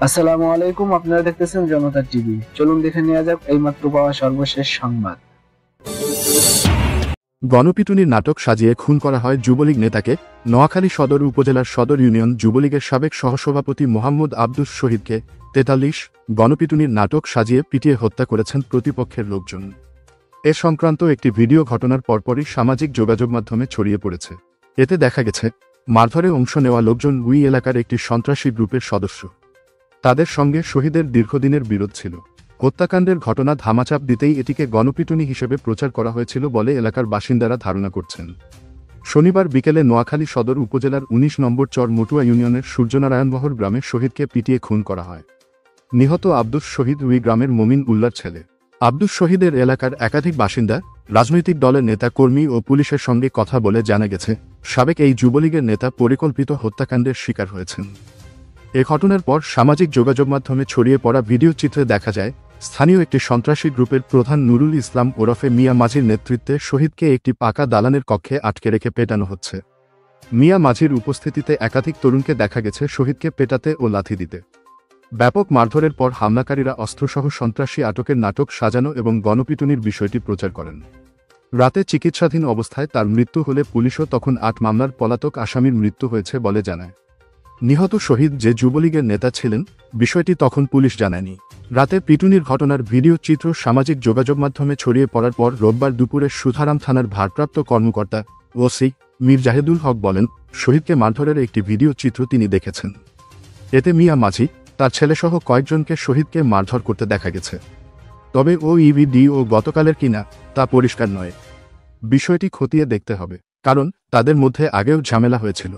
আসসালামু আলাইকুম, আপনারা দেখতেছেন জনতা টিভি। চলুন দেখে নেওয়া যাক এইমাত্র পাওয়া সর্বশেষ সংবাদ। গণপিটুনির নাটক সাজিয়ে খুন করা হয় যুবলীগ নেতাকে। নোয়াখালী সদর উপজেলার সদর ইউনিয়ন যুবলীগের সাবেক সহসভাপতি মোহাম্মদ আব্দুস শহীদকে ৪৩ গণপিটুনির নাটক সাজিয়ে পিটিয়ে হত্যা করেছেন প্রতিপক্ষের লোকজন। এ সংক্রান্ত একটি ভিডিও ঘটনার পরপরই সামাজিক যোগাযোগ মাধ্যমে ছড়িয়ে পড়েছে। এতে দেখা গেছে মারধরে অংশ নেওয়া লোকজন ওই এলাকার একটি সন্ত্রাসী গ্রুপের সদস্য। তাদের সঙ্গে শহীদের দীর্ঘদিনের বিরোধ ছিল। হত্যাকাণ্ডের ঘটনা ধামাচাপ দিতেই এটিকে গণপিটুনি হিসেবে প্রচার করা হয়েছিল বলে এলাকার বাসিন্দারা ধারণা করছেন। শনিবার বিকেলে নোয়াখালী সদর উপজেলার ১৯ নম্বর চর মটুয়া ইউনিয়নের সূর্যনারায়ণবহর গ্রামে শহীদকে পিটিয়ে খুন করা হয়। নিহত আব্দুস শহীদ ওই গ্রামের মমিন উল্লার ছেলে। আব্দুস শহীদের এলাকার একাধিক বাসিন্দা, রাজনৈতিক দলের নেতা কর্মী ও পুলিশের সঙ্গে কথা বলে জানা গেছে সাবেক এই যুবলীগের নেতা পরিকল্পিত হত্যাকাণ্ডের শিকার হয়েছেন। এ ঘটনার পর সামাজিক যোগাযোগ মাধ্যমে ছড়িয়ে পড়া ভিডিও চিত্রে দেখা যায় স্থানীয় একটি সন্ত্রাসী গ্রুপের প্রধান নুরুল ইসলাম ওরফে মিয়া মাঝির নেতৃত্বে শহীদকে একটি পাকা দালানের কক্ষে আটকে রেখে পেটানো হচ্ছে। মিয়া মাঝির উপস্থিতিতে একাধিক তরুণকে দেখা গেছে শহীদকে পেটাতে ও লাথি দিতে। ব্যাপক মারধরের পর হামলাকারীরা অস্ত্রসহ সন্ত্রাসী আটকের নাটক সাজানো এবং গণপিটুনির বিষয়টি প্রচার করেন। রাতে চিকিৎসাধীন অবস্থায় তার মৃত্যু হলে পুলিশও তখন ৮ মামলার পলাতক আসামির মৃত্যু হয়েছে বলে জানায়। নিহত শহীদ যে যুবলীগের নেতা ছিলেন বিষয়টি তখন পুলিশ জানায়নি। রাতে পিটুনির ঘটনার ভিডিও চিত্র সামাজিক যোগাযোগ মাধ্যমে ছড়িয়ে পড়ার পর রোববার দুপুরে সুধারাম থানার ভারপ্রাপ্ত কর্মকর্তা ওসি মীর জাহেদুল হক বলেন, শহীদকে মারধরের একটি ভিডিও চিত্র তিনি দেখেছেন। এতে মিয়া মাঝি, তার ছেলেসহ কয়েকজনকে শহীদকে মারধর করতে দেখা গেছে। তবে ওই ভিডিও গতকালের কিনা তা পরিষ্কার নয়। বিষয়টি খতিয়ে দেখতে হবে, কারণ তাদের মধ্যে আগেও ঝামেলা হয়েছিল।